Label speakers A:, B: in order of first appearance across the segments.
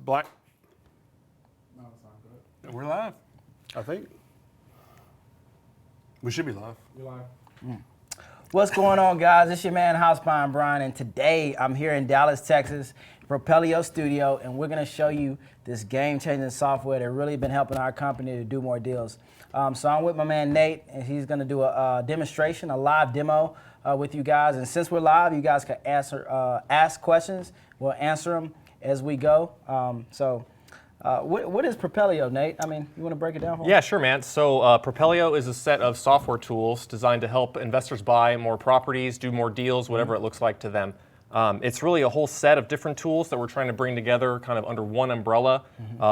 A: Black. No, it's not good. We're live, I think. We should be live.
B: We're live.
C: What's going on, guys? It's your man, Housebound Brian, and today I'm here in Dallas, Texas, Propelio Studio, and we're going to show you this game-changing software that really been helping our company to do more deals. So I'm with my man, Nate, and he's going to do a demonstration, a live demo with you guys. And since we're live, you guys can ask questions. We'll answer them as we go. What is Propelio, Nate? I mean, you want to break it down for me?
B: Yeah, sure, man. So Propelio is a set of software tools designed to help investors buy more properties, do more deals, whatever it looks like to them. It's really a whole set of different tools that we're trying to bring together kind of under one umbrella,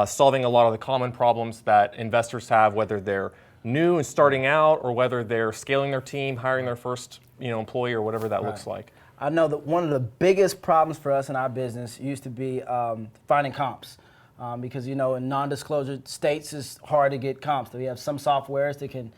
B: solving a lot of the common problems that investors have, whether they're new and starting out or whether they're scaling their team, hiring their first employee or whatever that looks like.
C: I know that one of the biggest problems for us in our business used to be finding comps. Because in non-disclosure states, it's hard to get comps. We have some softwares that can,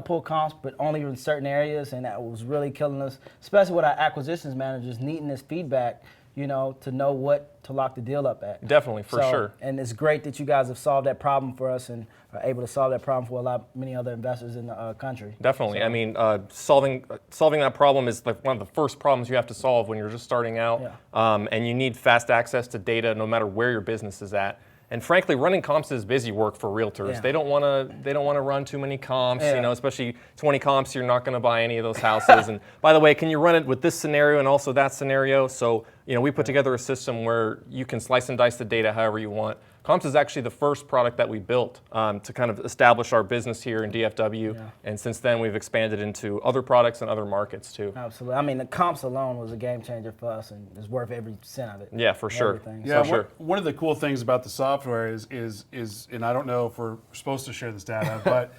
C: pull comps, but only in certain areas, and that was really killing us, especially with our acquisitions managers needing this feedback, to know what to lock the deal up at.
B: Definitely, for sure.
C: And it's great that you guys have solved that problem for us and are able to solve that problem for many other investors in the country.
B: Definitely. So, I mean, solving that problem is like one of the first problems you have to solve when you're just starting out, and you need fast access to data no matter where your business is at. And frankly, running comps is busy work for realtors.
C: Yeah.
B: They don't want to run too many comps. Especially 20 comps. You're not going to buy any of those houses. And by the way, can you run it with this scenario and also that scenario? So we put together a system where you can slice and dice the data however you want. Comps is actually the first product that we built to kind of establish our business here in DFW. Yeah. And since then, we've expanded into other products and other markets too.
C: Absolutely. I mean, the comps alone was a game changer for us, and it's worth every cent of it.
B: Yeah, for sure.
C: Everything.
A: Yeah,
B: for sure.
A: One of the cool things about the software is, and I don't know if we're supposed to share this data, but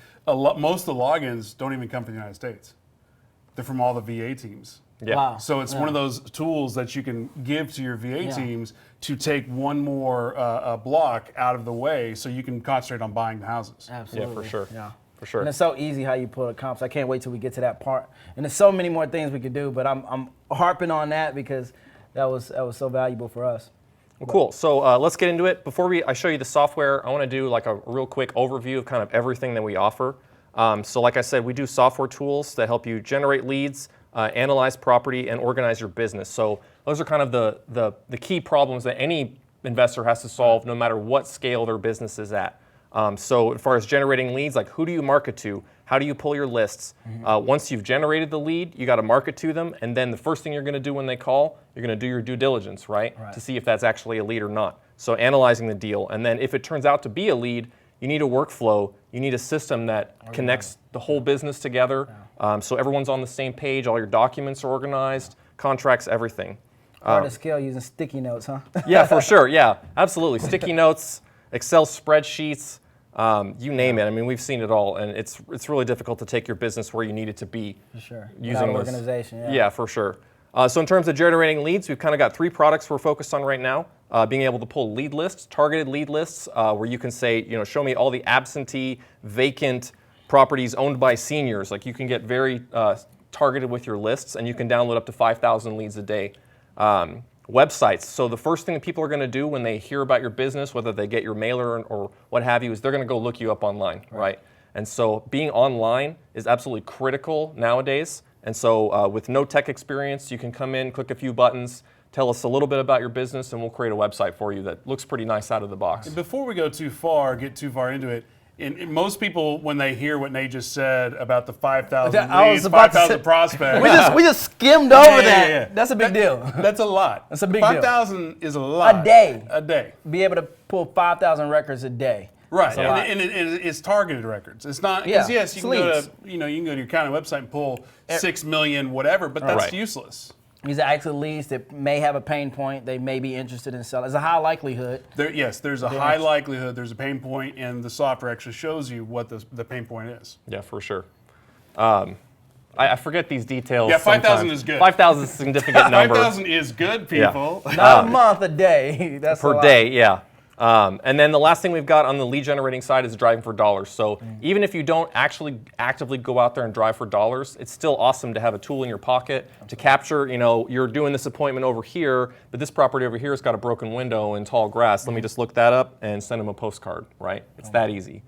A: most of the logins don't even come from the United States. They're from all the VA teams.
B: Yeah.
C: Wow.
A: So it's one of those tools that you can give to your VA teams to take one more block out of the way so you can concentrate on buying the houses.
C: Absolutely.
B: Yeah, for sure.
C: Yeah.
B: For sure.
C: And it's so easy how you pull the comps. I can't wait till we get to that part. And there's so many more things we could do, but I'm harping on that because that was so valuable for us.
B: Well, cool. So let's get into it. Before I show you the software, I want to do like a real quick overview of kind of everything that we offer. So like I said, we do software tools that help you generate leads, analyze property, and organize your business. So those are kind of the key problems that any investor has to solve no matter what scale their business is at. So as far as generating leads, like who do you market to? How do you pull your lists? Once you've generated the lead, you got to market to them. And then the first thing you're going to do when they call, you're going to do your due diligence, right? To see if that's actually a lead or not. So analyzing the deal. And then if it turns out to be a lead, you need a workflow. You need a system that connects the whole business together. So everyone's on the same page. All your documents are organized, contracts, everything.
C: Hard to scale using sticky notes, huh?
B: Yeah, for sure. Yeah, absolutely. Sticky notes, Excel spreadsheets, you name it. I mean, we've seen it all, and it's really difficult to take your business where you need it to be.
C: For sure.
B: Using
C: those, organization.
B: Yeah, for sure. So in terms of generating leads, we've kind of got 3 products we're focused on right now. Being able to pull lead lists, targeted lead lists, where you can say, show me all the absentee, vacant properties owned by seniors. Like you can get very targeted with your lists, and you can download up to 5,000 leads a day. Websites. So the first thing that people are going to do when they hear about your business, whether they get your mailer or what have you, is they're going to go look you up online, right? And so being online is absolutely critical nowadays. And so with no tech experience, you can come in, click a few buttons, tell us a little bit about your business, and we'll create a website for you that looks pretty nice out of the box.
A: And before we get too far into it, and most people, when they hear what Nate just said about the 5,000 leads, 5,000 prospects.
C: we just skimmed over that. Yeah. That's a big deal.
A: That's a lot.
C: That's a big deal.
A: 5,000 is a lot.
C: A day.
A: A day.
C: Be able to pull 5,000 records a day.
A: Right, and it's targeted records. It's not, yes, you can go to, you can go to your county website and pull 6 million whatever, but that's useless.
C: These are actually leads that may have a pain point. They may be interested in selling. There's a high likelihood.
A: There's a high likelihood. There's a pain point, and the software actually shows you what the pain point is.
B: Yeah, for sure. I forget these details.
A: Yeah, 5,000 is good.
B: 5,000 is a significant number.
A: 5,000 is good, people.
C: Yeah. Not a month, a day. That's
B: per day. Yeah. And then the last thing we've got on the lead generating side is driving for dollars. So even if you don't actually actively go out there and drive for dollars, it's still awesome to have a tool in your pocket to capture, you're doing this appointment over here, but this property over here has got a broken window and tall grass. Let me just look that up and send them a postcard, right? It's that easy.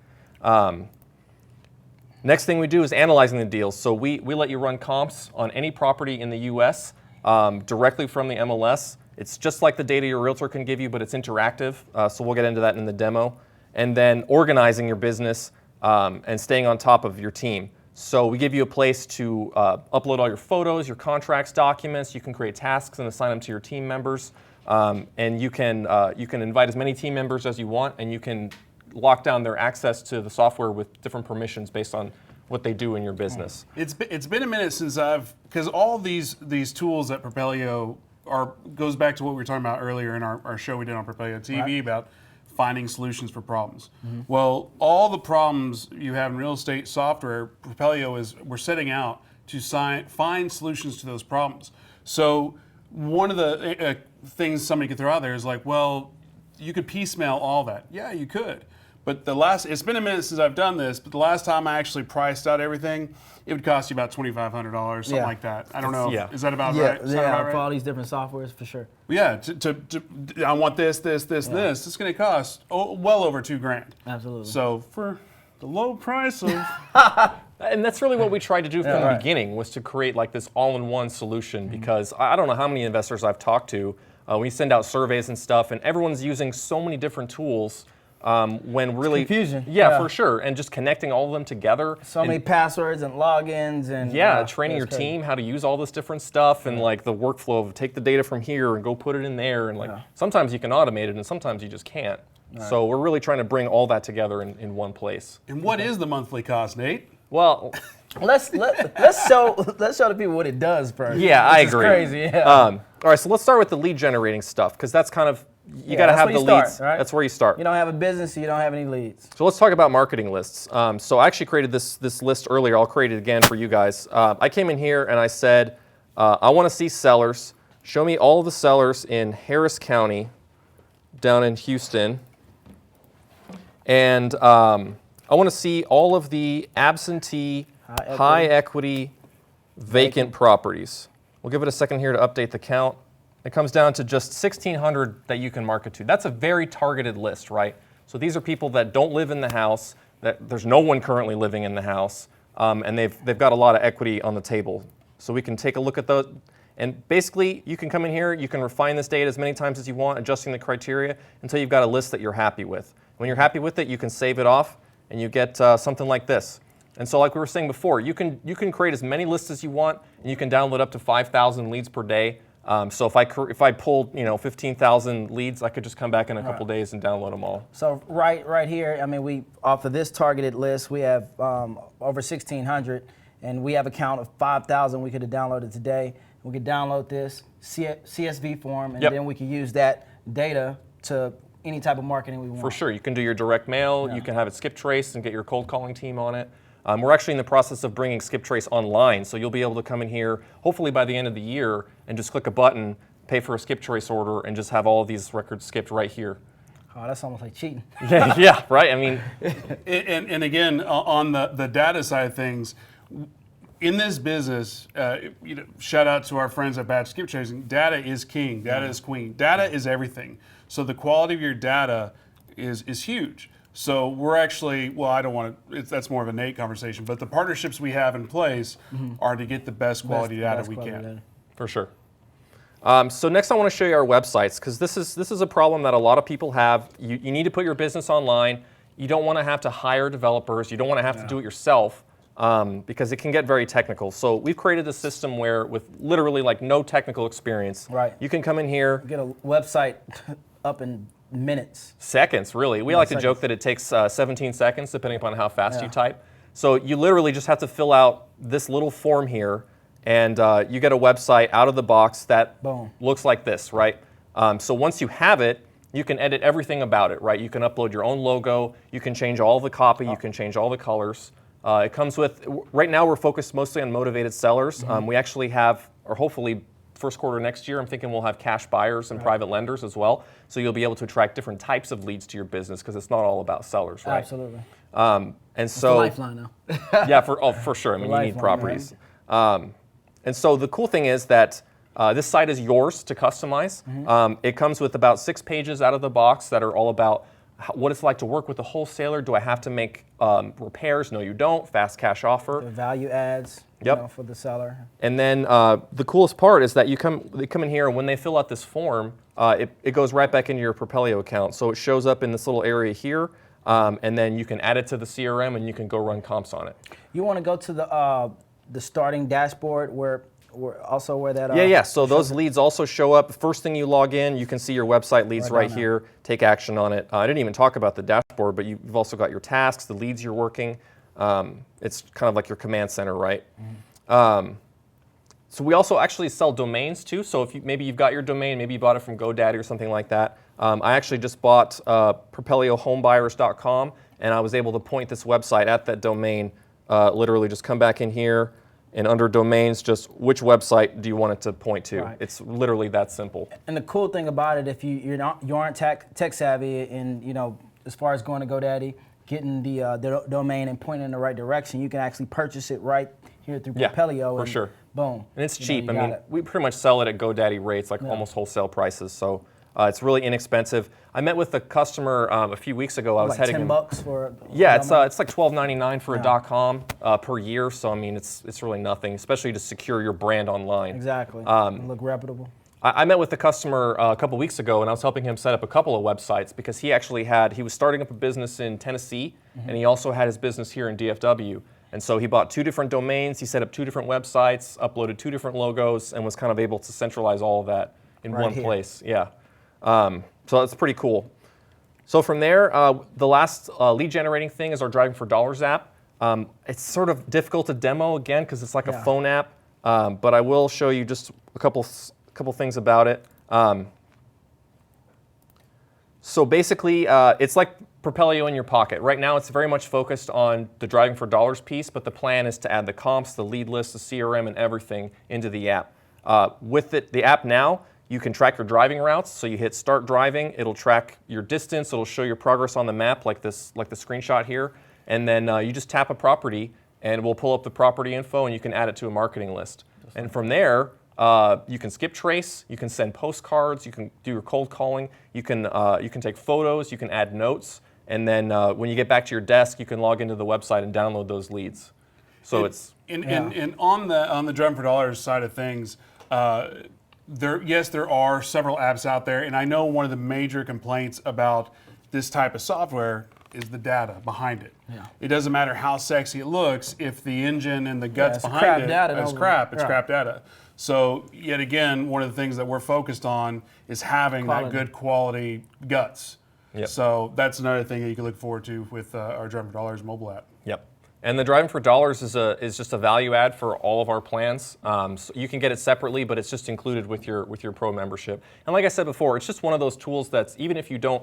B: Next thing we do is analyzing the deals. So we let you run comps on any property in the US directly from the MLS. It's just like the data your realtor can give you, but it's interactive. So we'll get into that in the demo. And then organizing your business and staying on top of your team. So we give you a place to upload all your photos, your contracts, documents. You can create tasks and assign them to your team members. And you can invite as many team members as you want, and you can lock down their access to the software with different permissions based on what they do in your business.
A: It's been a minute since because all these tools at Propelio goes back to what we were talking about earlier in our show we did on Propelio TV about finding solutions for problems. Well, all the problems you have in real estate software, Propelio we're setting out to find solutions to those problems. So one of the things somebody could throw out there is like, well, you could piecemeal all that. Yeah, you could. But it's been a minute since I've done this, but the last time I actually priced out everything, it would cost you about $2,500, something like that. I don't know. Is that about right? Is that about right?
C: For all these different softwares, for sure.
A: Yeah, I want this, and this. It's going to cost well over $2,000.
C: Absolutely.
A: So for the low price of...
B: And that's really what we tried to do from the beginning, was to create like this all-in-one solution, because I don't know how many investors I've talked to. We send out surveys and stuff, and everyone's using so many different tools. When really,
C: it's confusion.
B: Yeah, for sure, and just connecting all of them together.
C: So many passwords and logins and
B: training your team how to use all this different stuff and like the workflow of take the data from here and go put it in there, and like sometimes you can automate it and sometimes you just can't. So we're really trying to bring all that together in one place.
A: And what is the monthly cost, Nate?
B: Well,
C: let's show the people what it does first.
B: Yeah, I agree.
C: Crazy. Yeah.
B: All right, so let's start with the lead generating stuff, because that's kind of you got to have the leads.
C: Right?
B: That's where you start.
C: You don't have a business, so you don't have any leads.
B: So let's talk about marketing lists. So I actually created this list earlier. I'll create it again for you guys. I came in here and I said, I want to see sellers. Show me all of the sellers in Harris County, down in Houston, and I want to see all of the absentee, high equity, vacant properties. We'll give it a second here to update the count. It comes down to just 1,600 that you can market to. That's a very targeted list, right? So these are people that don't live in the house, that there's no one currently living in the house, and they've got a lot of equity on the table. So we can take a look at those. And basically, you can come in here, you can refine this data as many times as you want, adjusting the criteria until you've got a list that you're happy with. When you're happy with it, you can save it off, and you get something like this. And so like we were saying before, you can create as many lists as you want, and you can download up to 5,000 leads per day. So if I pulled 15,000 leads, I could just come back in a couple days and download them all.
C: So right here, I mean, we off of this targeted list, we have over 1,600, and we have a count of 5,000 we could have downloaded today. We could download this CSV form, and then we can use that data to any type of marketing we want.
B: For sure, you can do your direct mail. You can have it skip trace and get your cold calling team on it. We're actually in the process of bringing skip trace online, so you'll be able to come in here, hopefully by the end of the year, and just click a button, pay for a skip trace order, and just have all of these records skipped right here.
C: Oh, that's almost like cheating.
B: Yeah, right. I mean,
A: and again, on the data side of things, in this business, shout out to our friends at Batch Skip Tracing. Data is king. Data is queen. Data is everything. So the quality of your data is huge. So we're actually, well, I don't want to, that's more of a Nate conversation, but the partnerships we have in place are to get the best quality data we can.
B: For sure. So next I want to show you our websites, because this is a problem that a lot of people have. You need to put your business online. You don't want to have to hire developers. You don't want to have to do it yourself, because it can get very technical. So we've created a system where, with literally like no technical experience, you can come in here.
C: Get a website up in minutes.
B: Seconds, really. We like to joke that it takes 17 seconds, depending upon how fast you type. So you literally just have to fill out this little form here, and you get a website out of the box that looks like this, right? So once you have it, you can edit everything about it, right? You can upload your own logo, you can change all the copy, you can change all the colors. It comes with, right now we're focused mostly on motivated sellers. We actually have, or hopefully first quarter next year, I'm thinking we'll have cash buyers and private lenders as well. So you'll be able to attract different types of leads to your business because it's not all about sellers, right?
C: Absolutely.
B: And
C: It's
B: so,
C: the lifeline now.
B: yeah, for sure. I mean, you need
C: Lifeline,
B: properties. And so the cool thing is that this site is yours to customize. It comes with about 6 pages out of the box that are all about what it's like to work with a wholesaler. Do I have to make repairs? No, you don't. Fast cash offer.
C: The value adds
B: Yep.
C: you know, for the seller.
B: And then the coolest part is that they come in here, and when they fill out this form, it goes right back into your Propelio account. So it shows up in this little area here, and then you can add it to the CRM, and you can go run comps on it.
C: You want to go to the starting dashboard where that.
B: Yeah. So those leads also show up. First thing you log in, you can see your website leads right here. Take action on it. I didn't even talk about the dashboard, but you've also got your tasks, the leads you're working. It's kind of like your command center, right? So we also actually sell domains too. So if maybe you've got your domain, maybe you bought it from GoDaddy or something like that. I actually just bought PropelioHomebuyers.com, and I was able to point this website at that domain. Literally just come back in here, and under domains, just which website do you want it to point to?
C: Right.
B: It's literally that simple.
C: And the cool thing about it, if you aren't tech savvy, and as far as going to GoDaddy, getting the domain and pointing in the right direction, you can actually purchase it right here through Propelio.
B: For sure.
C: Boom.
B: And it's cheap. I mean, we pretty much sell it at GoDaddy rates, like almost wholesale prices. So it's really inexpensive. I met with a customer a few weeks ago. I was
C: like
B: heading
C: $10 for.
B: Yeah, it's like $12.99 for a .com per year. So I mean, it's really nothing, especially to secure your brand online.
C: Exactly. Look reputable.
B: I met with the customer a couple weeks ago, and I was helping him set up a couple of websites because he was starting up a business in Tennessee, and he also had his business here in DFW. And so he bought 2 different domains, he set up 2 different websites, uploaded 2 different logos, and was kind of able to centralize all of that in one place. Yeah. So that's pretty cool. So from there, the last lead generating thing is our Driving for Dollars app. It's sort of difficult to demo again because it's like a phone app, but I will show you just a couple things about it. So basically, it's like Propelio in your pocket. Right now, it's very much focused on the Driving for Dollars piece, but the plan is to add the comps, the lead list, the CRM, and everything into the app. With the app now, you can track your driving routes. So you hit Start Driving. It'll track your distance. It'll show your progress on the map, like the screenshot here. And then you just tap a property, and we'll pull up the property info, and you can add it to a marketing list. And from there, you can skip trace, you can send postcards, you can do your cold calling, you can take photos, you can add notes, and then when you get back to your desk, you can log into the website and download those leads. So
A: And on the Driving for Dollars side of things, there are several apps out there, and I know one of the major complaints about this type of software is the data behind it.
C: Yeah.
A: It doesn't matter how sexy it looks if the engine and the guts
C: it's
A: behind
C: crap
A: it
C: data,
A: is
C: no-
A: crap. It's
C: yeah.
A: crap data. So yet again, one of the things that we're focused on is having that good quality guts.
B: Yep.
A: So that's another thing that you can look forward to with our Driving for Dollars mobile app.
B: Yep. And the Driving for Dollars is just a value add for all of our plans. So you can get it separately, but it's just included with your Pro membership. And like I said before, it's just one of those tools that's, even if you don't,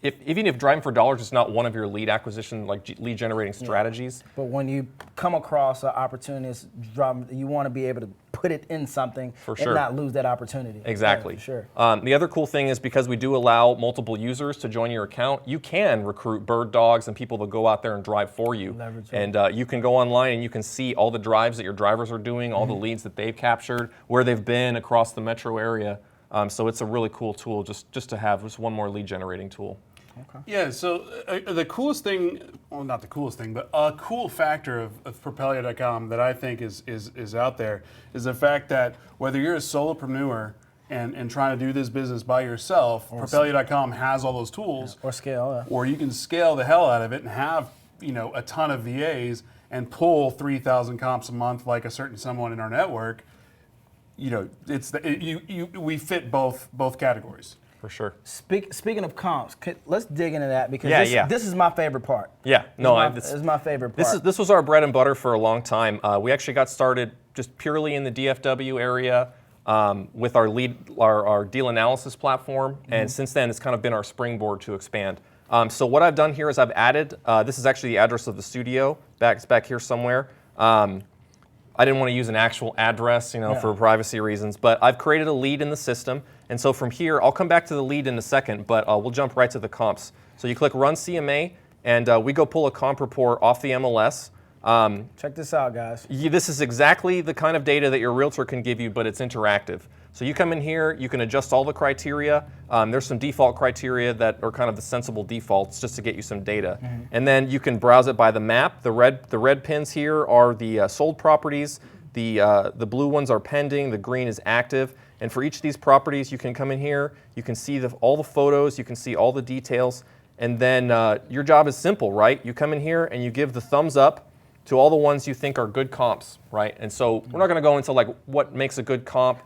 B: even if Driving for Dollars is not one of your lead acquisition, lead generating strategies.
C: But when you come across an opportunity, you want to be able to put it in something and not lose that opportunity.
B: Exactly.
C: Yeah, for sure.
B: The other cool thing is because we do allow multiple users to join your account, you can recruit bird dogs and people to go out there and drive for you.
C: Leverage
B: And you can go online and you can see all the drives that your drivers are doing, all the leads that they've captured, where they've been across the metro area. So it's a really cool tool just to have, just one more lead generating tool.
C: Okay.
A: Yeah, so the coolest thing, well, not the coolest thing, but a cool factor of Propelio.com that I think is out there is the fact that whether you're a solopreneur and trying to do this business by yourself, Propelio.com has all those tools.
C: Or scale.
A: Or you can scale the hell out of it and have a ton of VAs and pull 3,000 comps a month like a certain someone in our network. We fit both categories.
B: For sure.
C: Speaking of comps, let's dig into that because this is my favorite part.
B: Yeah,
C: This is my favorite part.
B: This was our bread and butter for a long time. We actually got started just purely in the DFW area with our deal analysis platform, and since then it's kind of been our springboard to expand. So what I've done here is I've added, this is actually the address of the studio, it's back here somewhere. I didn't want to use an actual address, for privacy reasons, but I've created a lead in the system. And so from here, I'll come back to the lead in a second, but we'll jump right to the comps. So you click Run CMA, and we go pull a comp report off the MLS.
C: Check this out, guys.
B: This is exactly the kind of data that your realtor can give you, but it's interactive. So you come in here, you can adjust all the criteria. There's some default criteria that are kind of the sensible defaults just to get you some data. And then you can browse it by the map. The red pins here are the sold properties. The blue ones are pending. The green is active. And for each of these properties, you can come in here. You can see all the photos. You can see all the details. And then your job is simple, right? You come in here and you give the thumbs up to all the ones you think are good comps, right? And so we're not going to go into like what makes a good comp.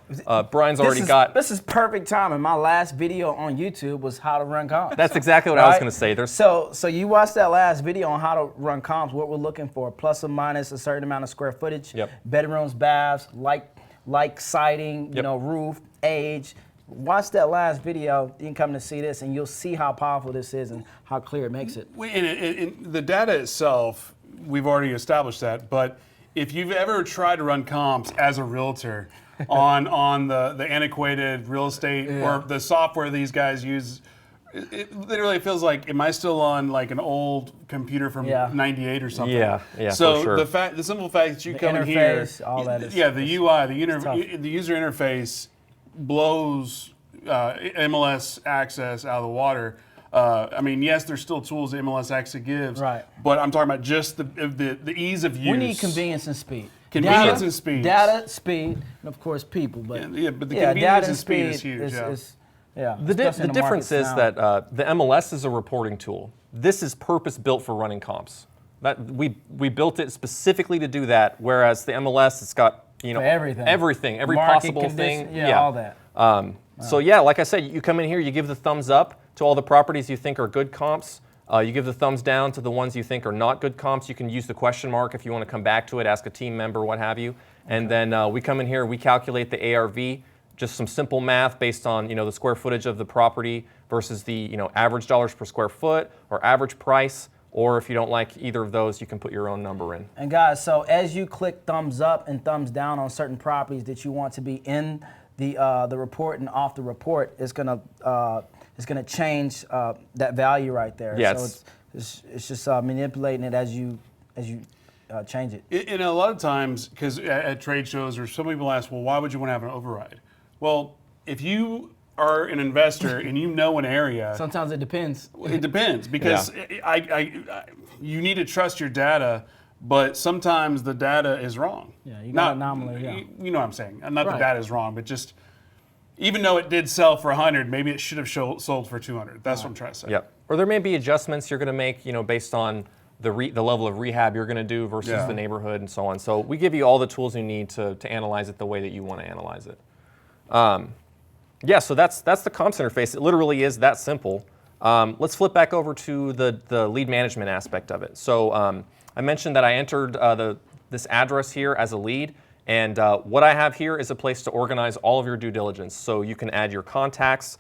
B: Brian's already got.
C: This is perfect timing. My last video on YouTube was how to run comps.
B: That's exactly what I was going to say.
C: So you watched that last video on how to run comps. What we're looking for: plus or minus a certain amount of square footage, bedrooms, baths, like siding, roof, age. Watch that last video. You can come to see this, and you'll see how powerful this is and how clear it makes it.
A: And the data itself, we've already established that, but if you've ever tried to run comps as a realtor on the antiquated real estate or the software these guys use, it literally feels like, am I still on like an old computer from '98 or something?
B: Yeah,
A: So
B: for sure.
A: the simple fact that you come in
C: here,
A: all that is, the UI, the user interface blows MLS access out of the water. I mean, yes, there's still tools that MLS actually gives, but I'm talking about just the ease of use.
C: We need convenience and speed.
A: Convenience and speed.
C: Data, speed, and of course people. But
A: but the convenience and speed is huge.
B: The difference is that the MLS is a reporting tool. This is purpose-built for running comps. We built it specifically to do that, whereas the MLS, it's got
C: for everything,
B: every
C: market
B: possible
C: condition,
B: thing.
C: All that.
B: So like I said, you come in here, you give the thumbs up to all the properties you think are good comps. You give the thumbs down to the ones you think are not good comps. You can use the question mark if you want to come back to it, ask a team member, what have you. And then we come in here, we calculate the ARV, just some simple math based on the square footage of the property versus the average dollars per square foot or average price. Or if you don't like either of those, you can put your own number in.
C: And guys, so as you click thumbs up and thumbs down on certain properties that you want to be in the report and off the report, it's gonna change that value right there.
B: Yes.
C: So it's just manipulating it as you change it.
A: And a lot of times, because at trade shows, or some people ask, well, why would you want to have an override? Well, if you are an investor and you know an area,
C: sometimes it depends.
A: It depends because you need to trust your data, but sometimes the data is wrong.
C: Yeah, you got an anomaly. Yeah.
A: You know what I'm saying? Not the data is wrong, but just even though it did sell for 100, maybe it should have sold for 200. That's what I'm trying to say.
B: Yeah. Or there may be adjustments you're going to make, based on the level of rehab you're going to do versus the neighborhood and so on. So we give you all the tools you need to analyze it the way that you want to analyze it. So that's the comps interface. It literally is that simple. Let's flip back over to the lead management aspect of it. So I mentioned that I entered this address here as a lead, and what I have here is a place to organize all of your due diligence. So you can add your contacts,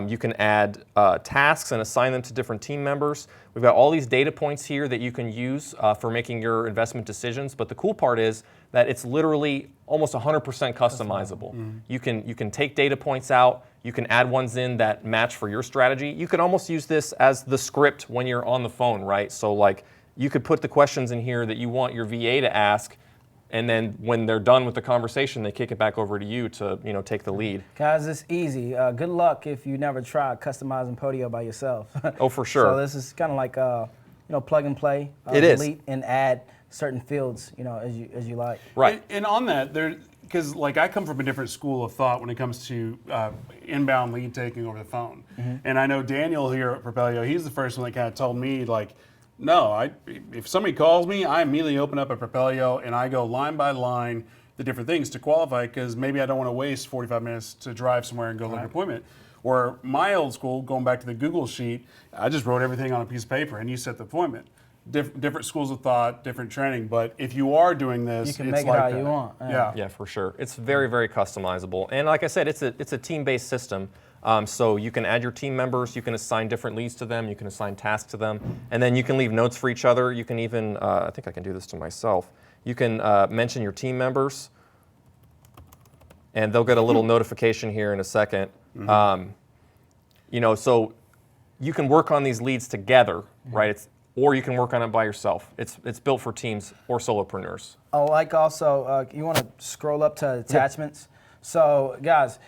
B: you can add tasks and assign them to different team members. We've got all these data points here that you can use for making your investment decisions, but the cool part is that it's literally almost 100% customizable. You can take data points out, you can add ones in that match for your strategy. You can almost use this as the script when you're on the phone, right? So like you could put the questions in here that you want your VA to ask, and then when they're done with the conversation, they kick it back over to you to take the lead.
C: Guys, it's easy. Good luck if you never tried customizing Propelio by yourself.
B: Oh, for sure.
C: So this is kind of like plug and play.
B: It is.
C: Delete and add certain fields, as you like.
B: Right.
A: And on that, because like I come from a different school of thought when it comes to inbound lead taking over the phone. And I know Daniel here at Propelio, he's the first one that kind of told me like, no, if somebody calls me, I immediately open up a Propelio and I go line by line the different things to qualify, because maybe I don't want to waste 45 minutes to drive somewhere and go look at an appointment. Or my old school, going back to the Google sheet, I just wrote everything on a piece of paper and you set the appointment. Different schools of thought, different training, but if you are doing this,
C: you can
A: it's
C: make
A: like
C: it how
A: that.
C: you want.
B: Yeah, for sure. It's very, very customizable. And like I said, it's a team-based system. So you can add your team members, you can assign different leads to them, you can assign tasks to them, and then you can leave notes for each other. You can even, I think I can do this to myself. You can mention your team members, and they'll get a little notification here in a second. So you can work on these leads together, right? Or you can work on it by yourself. It's built for teams or solopreneurs.
C: Oh, like also, you want to scroll up to attachments. So, guys,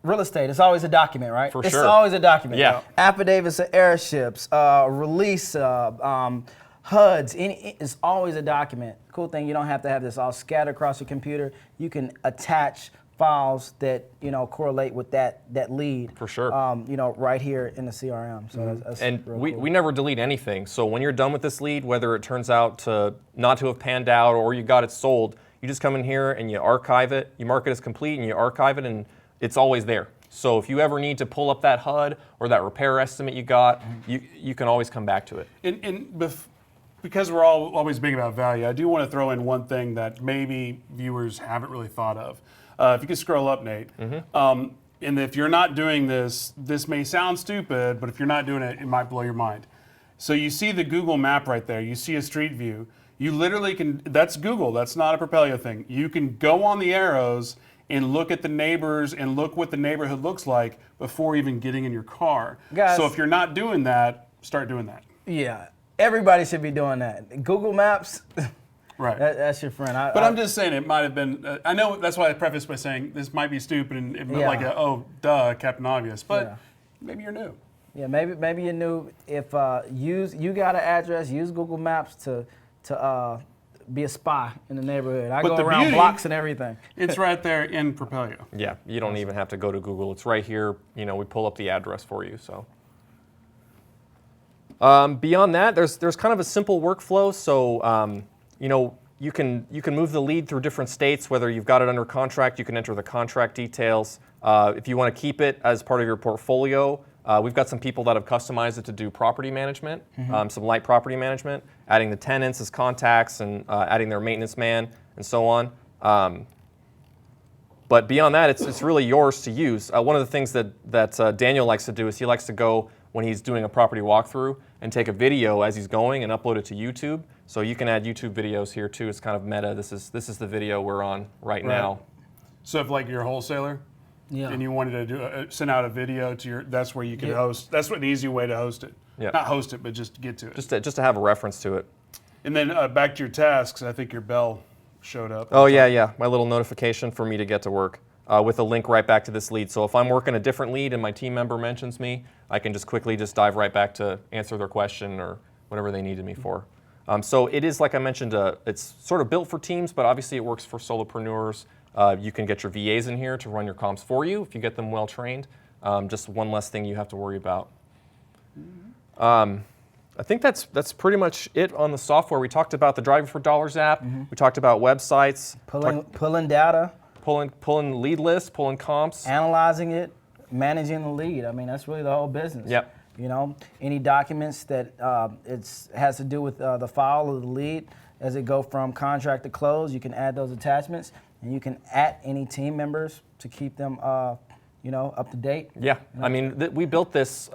C: real estate, it's always a document, right?
B: For
C: it's
B: sure.
C: always a document.
B: Yeah.
C: Affidavits of airships, release, HUDs, it's always a document. Cool thing, you don't have to have this all scattered across your computer. You can attach files that correlate with that lead.
B: For sure.
C: Right here in the CRM. So that's
B: And
C: real
B: we
C: cool.
B: never delete anything. So when you're done with this lead, whether it turns out to not to have panned out or you got it sold, you just come in here and you archive it, you mark it as complete and you archive it, and it's always there. So if you ever need to pull up that HUD or that repair estimate you got, you can always come back to it.
A: Because we're always big about value, I do want to throw in one thing that maybe viewers haven't really thought of. If you could scroll up, Nate. And if you're not doing this, this may sound stupid, but if you're not doing it, it might blow your mind. So you see the Google map right there. You see a street view. You literally can, that's Google, that's not a Propelio thing. You can go on the arrows and look at the neighbors and look what the neighborhood looks like before even getting in your car.
C: Guys,
A: so if you're not doing that, start doing that.
C: Yeah, everybody should be doing that. Google Maps,
A: Right.
C: that's your friend.
A: But I'm just saying it might have been, I know that's why I prefaced by saying this might be stupid and like oh, duh, Captain Obvious, but maybe you're new.
C: Yeah, maybe you're new. If you got an address, use Google Maps to be a spy in the neighborhood. I go around blocks and everything.
A: It's right there in Propelio.
B: Yeah, you don't even have to go to Google. It's right here. We pull up the address for you. So beyond that, there's kind of a simple workflow. So you can move the lead through different states. Whether you've got it under contract, you can enter the contract details. If you want to keep it as part of your portfolio, we've got some people that have customized it to do property management, some light property management, adding the tenants as contacts and adding their maintenance man and so on. But beyond that, it's really yours to use. One of the things that Daniel likes to do is he likes to go when he's doing a property walkthrough and take a video as he's going and upload it to YouTube. So you can add YouTube videos here too. It's kind of meta. This is the video we're on right now.
A: So if like you're a wholesaler, and you wanted to send out a video to that's where you can host. That's an easy way to host it.
B: Yeah.
A: Not host it, but just get to it.
B: Just to have a reference to it.
A: And then back to your tasks. I think your bell showed up.
B: Oh yeah, my little notification for me to get to work with a link right back to this lead. So if I'm working a different lead and my team member mentions me, I can just quickly dive right back to answer their question or whatever they needed me for. So it is, like I mentioned, it's sort of built for teams, but obviously it works for solopreneurs. You can get your VAs in here to run your comms for you if you get them well trained. Just one less thing you have to worry about. I think that's pretty much it on the software. We talked about the Driving for Dollars app. We talked about websites.
C: Pulling data.
B: Pulling lead lists, pulling comps.
C: Analyzing it, managing the lead. I mean, that's really the whole business.
B: Yep.
C: Any documents that has to do with the file of the lead as it go from contract to close, you can add those attachments, and you can add any team members to keep them, up to date.
B: Yeah, I mean, we built this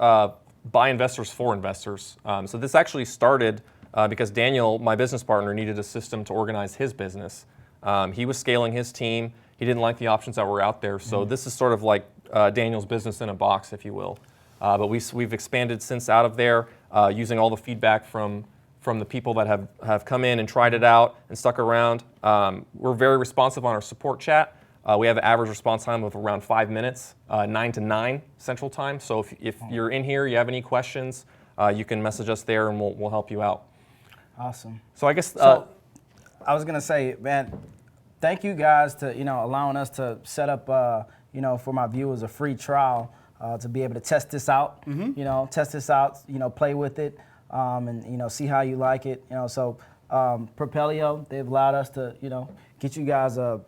B: by investors for investors. So this actually started because Daniel, my business partner, needed a system to organize his business. He was scaling his team. He didn't like the options that were out there. So this is sort of like Daniel's business in a box, if you will. But we've expanded since out of there, using all the feedback from the people that have come in and tried it out and stuck around. We're very responsive on our support chat. We have an average response time of around 5 minutes, 9 to 9 Central Time. So if you're in here, you have any questions, you can message us there and we'll help you out.
C: Awesome.
B: So I guess
C: I was gonna say, man, thank you guys to allowing us to set up for my viewers a free trial to be able to test this out. Test this out. Play with it, and see how you like it. So Propelio, they've allowed us to get you guys a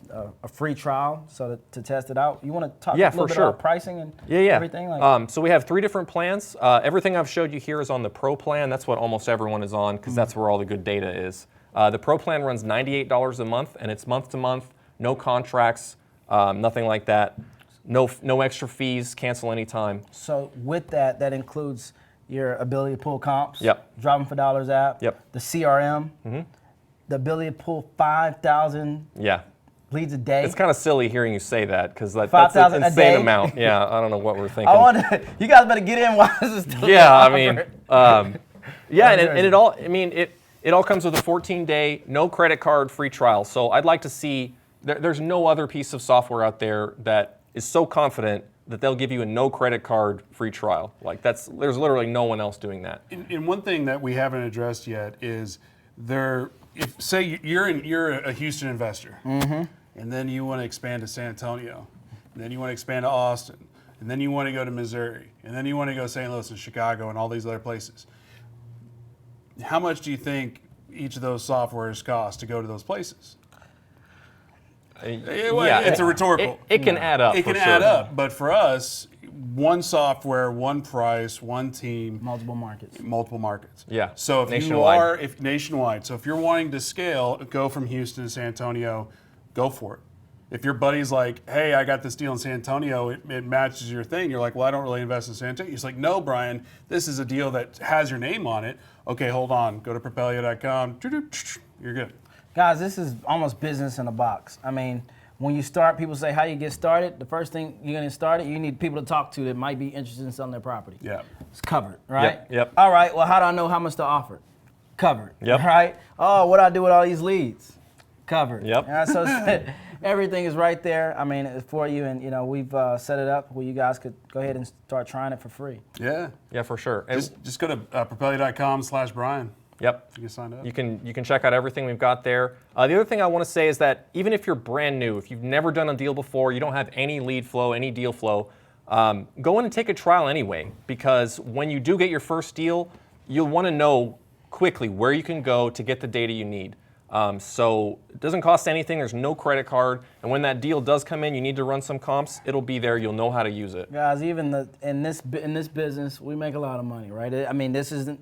C: free trial to test it out. You want to talk a little bit about pricing and everything?
B: So we have 3 different plans. Everything I've showed you here is on the Pro plan. That's what almost everyone is on because that's where all the good data is. The Pro plan runs $98 a month, and it's month to month, no contracts, nothing like that. no extra fees, cancel anytime.
C: So with that, that includes your ability to pull comps.
B: Yep.
C: Driving for Dollars app.
B: Yep.
C: The CRM. The ability to pull 5,000
B: Yeah.
C: leads a day.
B: It's kind of silly hearing you say that because that's
C: 5,000
B: an
C: a
B: insane
C: day?
B: amount. Yeah, I don't know what we're thinking.
C: I wonder, you guys better get in while this is still
B: Yeah, I
C: offer.
B: mean, yeah, and it all. I mean, it all comes with a 14-day, no credit card, free trial. So I'd like to see. There's no other piece of software out there that is so confident that they'll give you a no credit card free trial. Like there's literally no one else doing that.
A: And one thing that we haven't addressed yet is if say you're a Houston investor, and then you want to expand to San Antonio, and then you want to expand to Austin, and then you want to go to Missouri, and then you want to go to St. Louis and Chicago and all these other places. How much do you think each of those softwares cost to go to those places? It's a rhetorical.
B: It can add up.
A: It can add up, but for us, one software, one price, one team,
C: Multiple markets.
A: multiple markets.
B: Yeah,
A: So if
B: nationwide.
A: nationwide, so if you're wanting to scale, go from Houston to San Antonio, go for it. If your buddy's like, hey, I got this deal in San Antonio, it matches your thing. You're like, well, I don't really invest in San Antonio. He's like, no, Brian, this is a deal that has your name on it. Okay, hold on. Go to Propelio.com. You're good.
C: Guys, this is almost business in a box. I mean, when you start, people say, how you get started? The first thing you're going to start it, you need people to talk to that might be interested in selling their property.
A: Yeah.
C: It's covered, right?
B: Yep.
C: All right, well, how do I know how much to offer? Covered.
B: Yep.
C: Right? Oh, what do I do with all these leads? Covered.
B: Yep.
C: Yeah, so everything is right there. I mean, it's for you, and we've set it up where you guys could go ahead and start trying it for free.
A: Yeah.
B: Yeah, for sure. And
A: Just go to Propelio.com/Brian.
B: Yep.
A: You can sign up.
B: You can check out everything we've got there. The other thing I want to say is that even if you're brand new, if you've never done a deal before, you don't have any lead flow, any deal flow, go in and take a trial anyway. Because when you do get your first deal, you'll want to know quickly where you can go to get the data you need. So it doesn't cost anything. There's no credit card. And when that deal does come in, you need to run some comps. It'll be there. You'll know how to use it.
C: Guys, even in this business, we make a lot of money, right? I mean,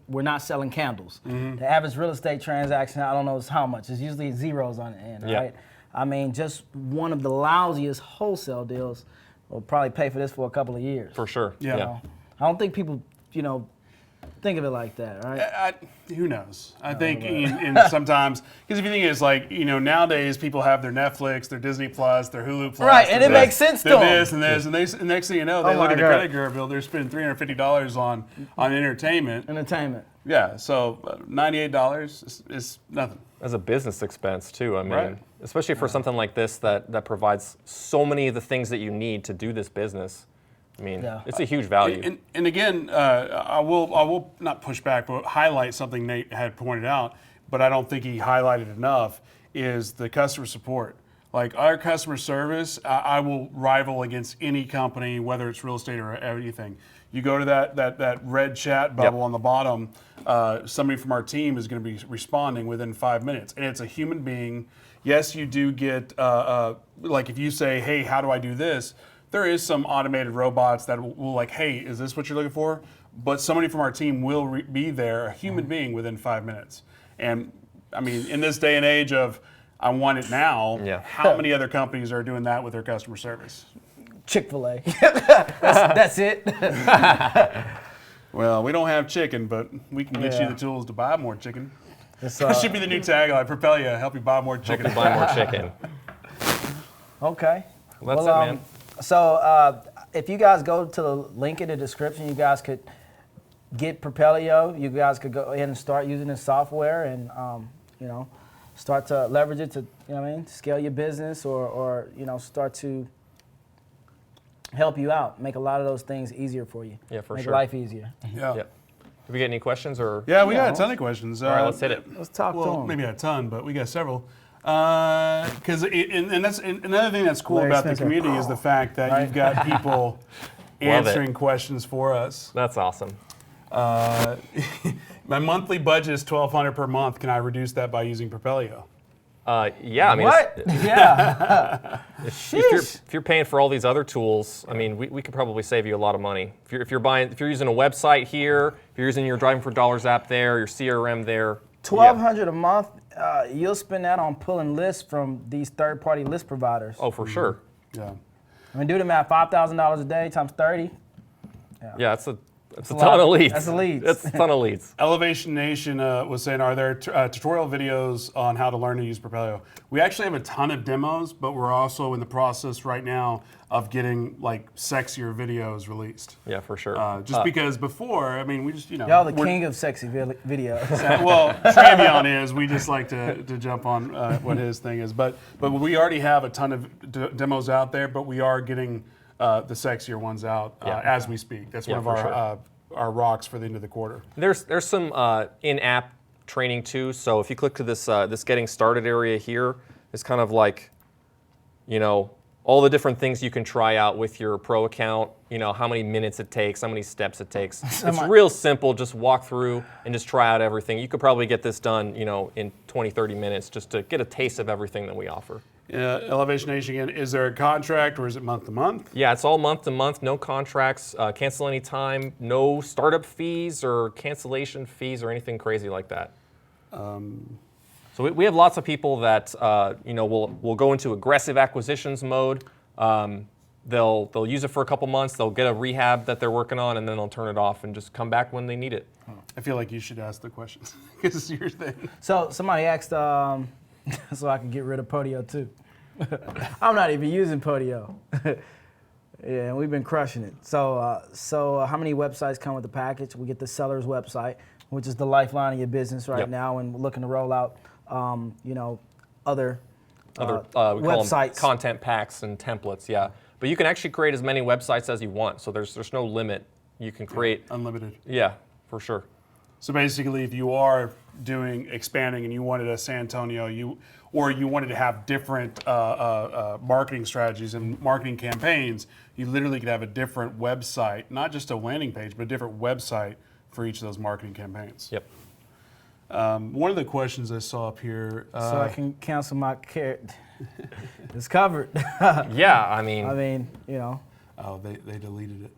C: we're not selling candles. The average real estate transaction, I don't know how much. It's usually zeros on the end,
B: Yeah.
C: right? I mean, just one of the lousiest wholesale deals will probably pay for this for a couple of years.
B: For sure.
A: Yeah.
C: I don't think people, think of it like that, right?
A: Who knows? I think in sometimes, because if you think it's like, nowadays people have their Netflix, their Disney Plus, their Hulu Plus.
C: Right, and it makes sense to them.
A: This and this, and next thing you know, they
C: Oh
A: look
C: my
A: at the
C: God.
A: credit card bill, they're spending $350 on entertainment.
C: Entertainment.
A: Yeah, so $98 is nothing.
B: As a business expense too. I mean,
A: Right.
B: especially for something like this that provides so many of the things that you need to do this business. I mean,
C: Yeah.
B: it's a huge value.
A: And again, I will not push back, but highlight something Nate had pointed out, but I don't think he highlighted enough, is the customer support. Like our customer service, I will rival against any company, whether it's real estate or anything. You go to that red chat bubble on the bottom, somebody from our team is going to be responding within 5 minutes, and it's a human being. Yes, you do get, like if you say, hey, how do I do this? There is some automated robots that will like, hey, is this what you're looking for? But somebody from our team will be there, a human being, within 5 minutes. And I mean, in this day and age of I want it now, how many other companies are doing that with their customer service?
C: Chick-fil-A. that's it.
A: Well, we don't have chicken, but we can get you the tools to buy more chicken.
C: It's,
A: That should be the new tagline, Propelio, help you buy more chicken.
B: Help you buy more chicken.
C: Okay.
B: Well, that's it, man.
C: So if you guys go to the link in the description, you guys could get Propelio. You guys could go ahead and start using the software and, start to leverage it to, scale your business or start to help you out, make a lot of those things easier for you.
B: Yeah, for
C: make
B: sure.
C: life easier.
A: Yeah.
B: Yep. Did we get any questions or?
A: Yeah, we got a ton of questions.
B: All right, let's hit it.
C: Let's talk to
A: Well,
C: them.
A: maybe not a ton, but we got several. Because and that's another thing that's cool
C: Larry
A: about
C: Spencer.
A: the community is the fact that you've got people answering questions for us.
B: That's awesome.
A: My monthly budget is $1,200 per month. Can I reduce that by using Propelio?
B: Yeah, I mean,
C: What? Yeah.
B: if you're paying for all these other tools, I mean, we could probably save you a lot of money. If you're using a website here, if you're using your Driving for Dollars app there, your CRM there.
C: $1,200 a month. You'll spend that on pulling lists from these third-party list providers.
B: Oh, for sure.
A: Yeah.
C: I mean, do the math, $5,000 a day times 30.
B: Yeah, it's a ton of leads.
C: That's a leads.
B: It's a ton of leads.
A: Elevation Nation was saying, are there tutorial videos on how to learn to use Propelio? We actually have a ton of demos, but we're also in the process right now of getting like sexier videos released.
B: Yeah, for sure.
A: Just because before, I mean, we just,
C: Y'all the king of sexy videos.
A: well, Travion is. We just like to jump on what his thing is. But we already have a ton of demos out there, but we are getting the sexier ones out as we speak. That's one of our rocks for the end of the quarter.
B: There's some in-app training too. So if you click to this this getting started area here, it's kind of like, you know, all the different things you can try out with your pro account. You know, how many minutes it takes, how many steps it takes. It's real simple. Just walk through and just try out everything. You could probably get this done, you know, in 20, 30 minutes just to get a taste of everything that we offer.
A: Elevation Nation again, is there a contract or is it month to month?
B: Yeah, it's all month to month, no contracts, cancel anytime, no startup fees or cancellation fees or anything crazy like that. So we have lots of people that you know will go into aggressive acquisitions mode. They'll use it for a couple months, they'll get a rehab that they're working on, and then they'll turn it off and just come back when they need it.
A: I feel like you should ask the questions because it's your thing.
C: So somebody asked, so I can get rid of Podio too. I'm not even using Podio. Yeah, and we've been crushing it. So how many websites come with the package? We get the seller's website, which is the lifeline of your business right now, and we're looking to roll out, you know, other
B: we call them
C: websites,
B: content packs and templates. Yeah, but you can actually create as many websites as you want. So there's no limit. You can create
A: unlimited.
B: Yeah, for sure.
A: So basically, if you are expanding and you wanted a San Antonio, or you wanted to have different marketing strategies and marketing campaigns, you literally could have a different website, not just a landing page, but a different website for each of those marketing campaigns.
B: Yep.
A: One of the questions I saw up here.
C: So I can cancel my carrot. It's covered.
B: Yeah, I mean,
C: you know.
A: Oh, they deleted it.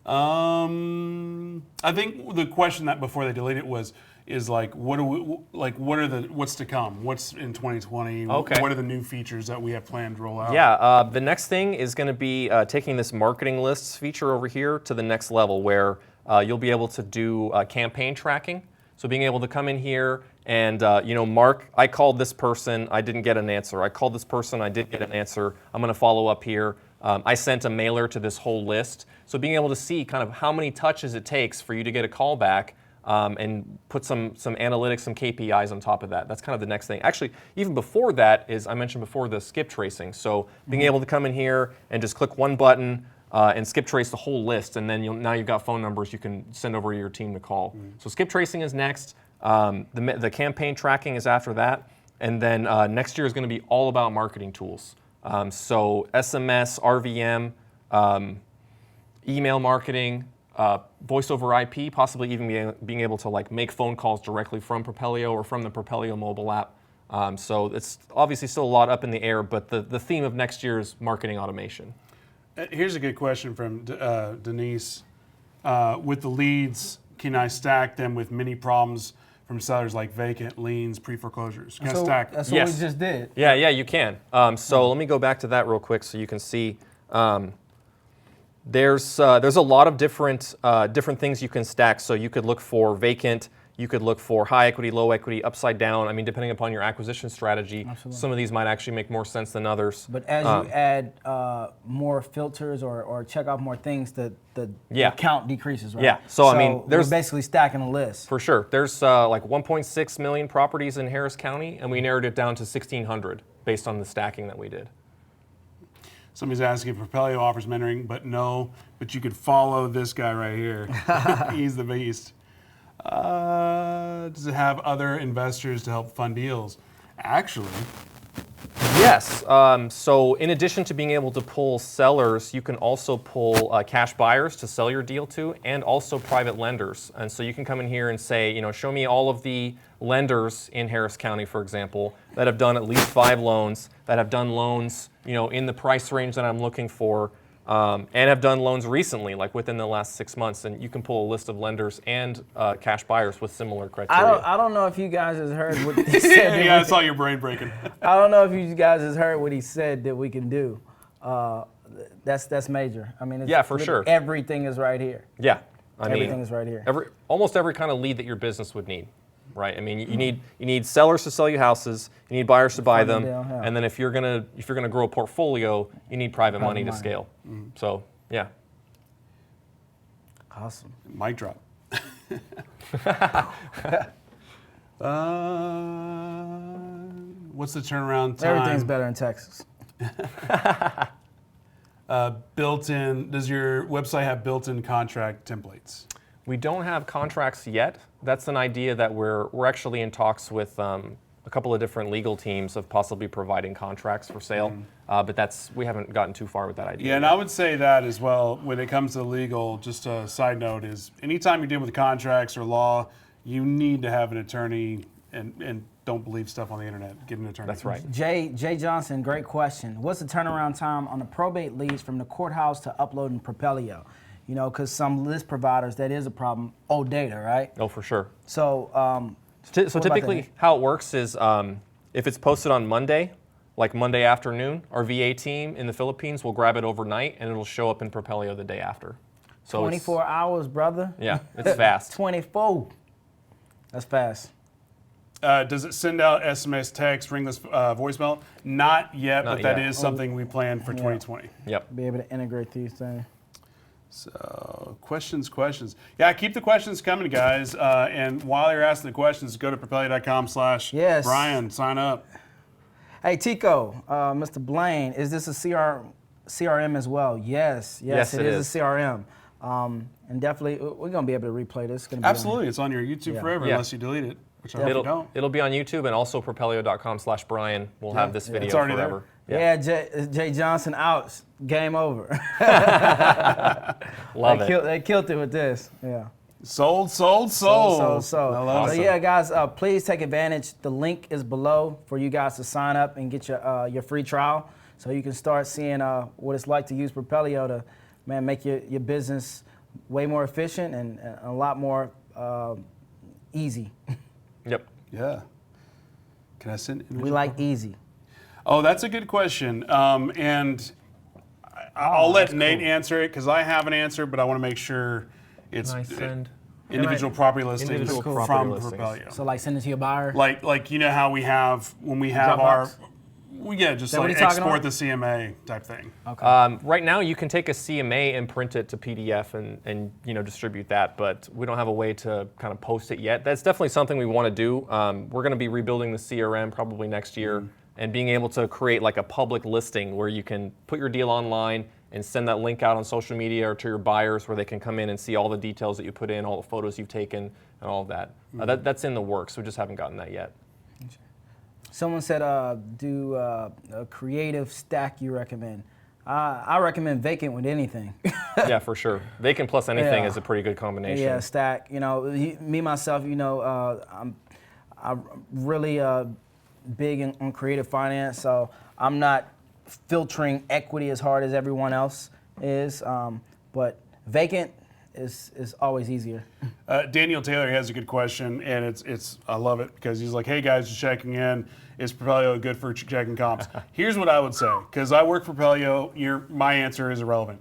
A: I think the question that before they deleted it is like, what's to come? What's in 2020?
B: Okay.
A: What are the new features that we have planned to roll out?
B: Yeah, the next thing is going to be taking this marketing lists feature over here to the next level, where you'll be able to do campaign tracking. So being able to come in here and, you know, mark, I called this person, I didn't get an answer. I called this person, I did get an answer. I'm going to follow up here. I sent a mailer to this whole list. So being able to see kind of how many touches it takes for you to get a call back and put some analytics, some KPIs on top of that. That's kind of the next thing. Actually, even before that is, I mentioned before, the skip tracing. So being able to come in here and just click one button and skip trace the whole list, and then now you've got phone numbers you can send over to your team to call. So skip tracing is next. The campaign tracking is after that. And then next year is going to be all about marketing tools. So SMS, RVM, email marketing, voice over IP, possibly even being able to like make phone calls directly from Propelio or from the Propelio mobile app. So it's obviously still a lot up in the air, but the theme of next year is marketing automation.
A: Here's a good question from Denise. With the leads, can I stack them with many problems from sellers like vacant, liens, pre-foreclosures? Can I stack?
C: That's what we just did.
B: Yeah, you can. So let me go back to that real quick so you can see. There's a lot of different things you can stack. So you could look for vacant, you could look for high equity, low equity, upside down. I mean, depending upon your acquisition strategy, some of these might actually make more sense than others.
C: But as you add more filters or check off more things, the count decreases, right?
B: Yeah. So I mean,
C: we're basically stacking a list.
B: For sure. There's like 1.6 million properties in Harris County, and we narrowed it down to 1,600 based on the stacking that we did.
A: Somebody's asking if Propelio offers mentoring, but you could follow this guy right here. He's the beast. Does it have other investors to help fund deals? Actually,
B: yes. So in addition to being able to pull sellers, you can also pull cash buyers to sell your deal to, and also private lenders. And so you can come in here and say, you know, show me all of the lenders in Harris County, for example, that have done at least 5 loans, that have done loans, you know, in the price range that I'm looking for. And have done loans recently, like within the last 6 months, and you can pull a list of lenders and cash buyers with similar criteria.
C: I don't know if you guys has heard what he said.
A: Yeah, I saw your brain breaking.
C: I don't know if you guys has heard what he said that we can do. that's major. I mean, it's
B: Yeah, for sure.
C: Everything is right here.
B: Yeah, I mean,
C: Everything is right here.
B: almost every kind of lead that your business would need, right? I mean, you need sellers to sell you houses, you need buyers to buy them,
C: deal, yeah.
B: and then if you're gonna grow a portfolio, you need private money to scale. So yeah,
C: Awesome.
A: Mic drop. What's the turnaround time?
C: Everything's better in Texas.
A: Built-in. Does your website have built-in contract templates?
B: we don't have contracts yet. That's an idea that we're actually in talks with a couple of different legal teams of possibly providing contracts for sale. But we haven't gotten too far with that idea.
A: Yeah, and I would say that as well when it comes to legal. Just a side note is anytime you're dealing with contracts or law, you need to have an attorney and don't believe stuff on the internet. Get an attorney.
B: That's right.
C: Jay Johnson, great question. What's the turnaround time on the probate leads from the courthouse to uploading Propelio? You know, because some list providers, that is a problem. Old data, right?
B: Oh, for sure.
C: So,
B: So
C: what about
B: typically
C: that?
B: how it works is if it's posted on Monday, like Monday afternoon, our VA team in the Philippines will grab it overnight and it'll show up in Propelio the day after. So
C: 24 hours, brother.
B: Yeah, it's fast.
C: 24. That's fast.
A: Does it send out SMS, text, ringless voicemail? Not yet,
B: Not
A: but that
B: yet.
A: is something we plan for 2020.
B: Yep.
C: Be able to integrate these things.
A: So, questions. Yeah, keep the questions coming, guys. And while you're asking the questions, go to propelio.com/Brian.
C: Yes.
A: Sign up.
C: Hey, Tico, Mr. Blaine, is this a CRM as well? Yes,
B: Yes,
C: it
B: it
C: is a CRM. And definitely, we're going to be able to replay this. It's gonna be on
A: Absolutely. It's on your YouTube
C: Yeah.
A: forever
B: Yeah.
A: unless you delete it, which I hope you don't.
B: It'll be on YouTube and also propelio.com/Brian. We'll have this video
A: It's already
B: forever.
C: Yeah, Jay Johnson out. Game over.
B: Love it.
C: They killed it with this. Yeah.
A: Sold.
C: So.
A: I love
C: So
A: it.
C: yeah, guys, please take advantage. The link is below for you guys to sign up and get your free trial, so you can start seeing what it's like to use Propelio to, make your business way more efficient and a lot more easy.
B: Yep.
A: Yeah. Can I send?
C: We like easy.
A: Oh, that's a good question. And I'll let Nate answer it because I have an answer, but I want to make sure it's
B: Can I send
A: individual property listings
B: Individual
A: from
B: property listings.
A: Propelio.
C: So like send it to your buyer.
A: Like you know how we have when we have
C: Dropbox?
A: just
C: that what
A: like
C: you're talking
A: export
C: about?
A: the CMA type thing.
B: Right now, you can take a CMA and print it to PDF and distribute that, but we don't have a way to kind of post it yet. That's definitely something we want to do. We're going to be rebuilding the CRM probably next year, and being able to create like a public listing where you can put your deal online and send that link out on social media or to your buyers where they can come in and see all the details that you put in, all the photos you've taken, and all of that. That's in the works. We just haven't gotten that yet.
C: Someone said, do a creative stack you recommend. I recommend vacant with anything.
B: Yeah, for sure. Vacant plus anything
C: Yeah.
B: is a pretty good combination.
C: Yeah, stack. Me myself, I'm really big on creative finance, so I'm not filtering equity as hard as everyone else is. But vacant is always easier.
A: Daniel Taylor has a good question, and it's I love it because he's like, "Hey guys, just checking in. Is Propelio good for checking comps?" Here's what I would say, because I work for Propelio. My answer is irrelevant.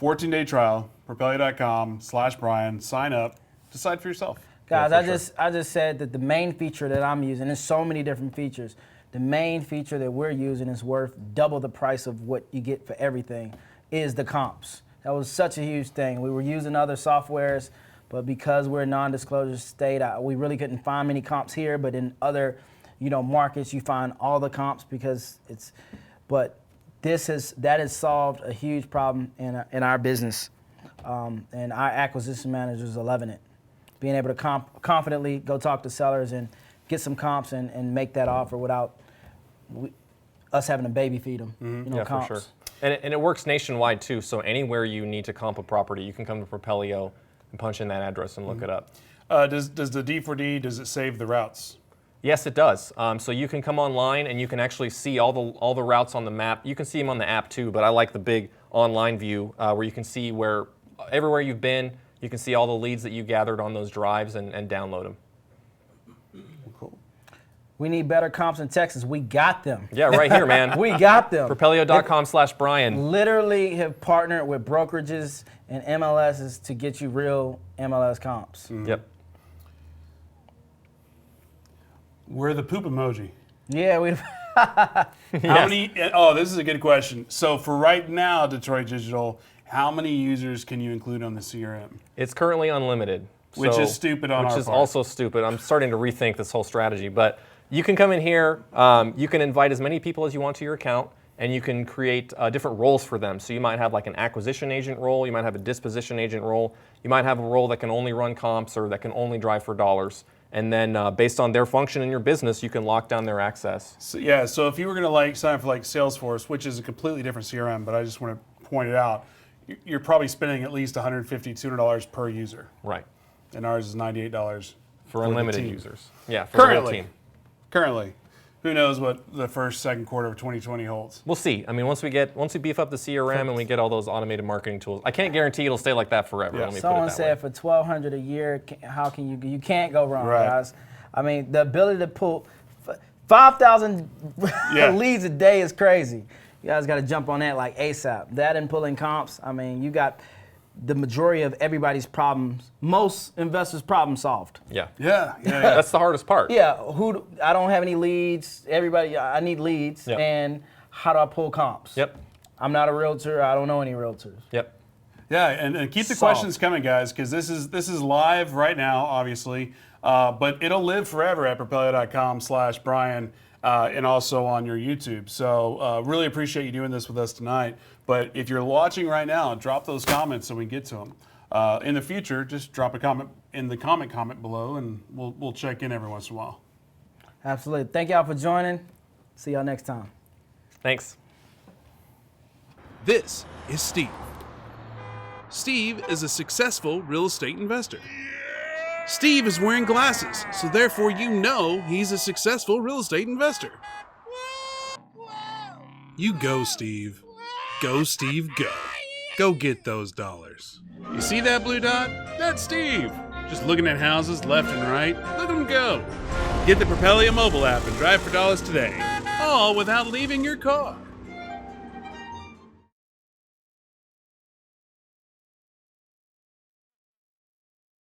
A: 14-day trial, propelio.com/Brian. Sign up. Decide for yourself.
C: Guys,
B: Yeah, for
C: I just said that the main feature that I'm using, there's so many different features. The main feature that we're using is worth double the price of what you get for everything, is the comps. That was such a huge thing. We were using other softwares, but because we're a non-disclosure state, we really couldn't find many comps here, but in other markets, you find all the comps because but that has solved a huge problem in our business. And our acquisition managers are loving it. Being able to confidently go talk to sellers and get some comps and make that offer without us having to baby feed them.
B: Yeah,
C: comps.
B: for sure. And it works nationwide too, so anywhere you need to comp a property, you can come to Propelio and punch in that address and look it up.
A: Does the D4D, does it save the routes?
B: Yes, it does. So you can come online and you can actually see all the routes on the map. You can see them on the app too, but I like the big online view where you can see everywhere you've been. You can see all the leads that you gathered on those drives and download them.
A: Cool.
C: We need better comps in Texas. We got them.
B: Yeah, right here, man.
C: We got them.
B: Propelio.com/Brian.
C: Literally have partnered with brokerages and MLSs to get you real MLS comps.
B: Yep.
A: We're the poop emoji.
C: Yeah, we.
A: How many? Oh, this is a good question. So for right now, Detroit Digital, how many users can you include on the CRM?
B: It's currently unlimited.
A: Which is stupid on our
B: Which is
A: part.
B: also stupid. I'm starting to rethink this whole strategy. But you can come in here, you can invite as many people as you want to your account, and you can create different roles for them. So you might have like an acquisition agent role, you might have a disposition agent role, you might have a role that can only run comps or that can only drive for dollars. And then based on their function in your business, you can lock down their access.
A: So, yeah, so if you were going to sign up for Salesforce, which is a completely different CRM, but I just want to point it out, you're probably spending at least $150, $200 per user.
B: Right.
A: And ours is $98
B: For unlimited users. Yeah, for
A: currently.
B: the whole team.
A: Currently. Who knows what the first, second quarter of 2020 holds?
B: We'll see. I mean, once we beef up the CRM and we get all those automated marketing tools, I can't guarantee it'll stay like that forever.
A: Yeah.
B: Let me
C: Someone
B: put it that
C: said
B: way.
C: for $1,200 a year, how can you can't go wrong,
A: Right.
C: guys. I mean, the ability to pull 5,000
A: Yeah.
C: leads a day is crazy. You guys got to jump on that like ASAP. That and pulling comps. I mean, you got the majority of everybody's problems, most investors' problem solved.
B: Yeah.
A: Yeah.
B: That's the hardest part.
C: Yeah, I don't have any leads. Everybody, I need leads.
B: Yep.
C: And how do I pull comps?
B: Yep.
C: I'm not a realtor. I don't know any realtors.
B: Yep.
A: Yeah, and keep the
C: Solved.
A: questions coming, guys, because this is live right now, obviously, but it'll live forever at propelio.com/Brian and also on your YouTube. So really appreciate you doing this with us tonight. But if you're watching right now, drop those comments so we can get to them. In the future, just drop a comment in the comment below, and we'll check in every once in a while.
C: Absolutely. Thank y'all for joining. See y'all next time.
B: Thanks.
A: This is Steve. Steve is a successful real estate investor. Steve is wearing glasses, so therefore you know he's a successful real estate investor. You go, Steve. Go, Steve, go. Go get those dollars. You see that blue dot? That's Steve. Just looking at houses left and right. Look at him go. Get the Propelio mobile app and drive for dollars today. All without leaving your car.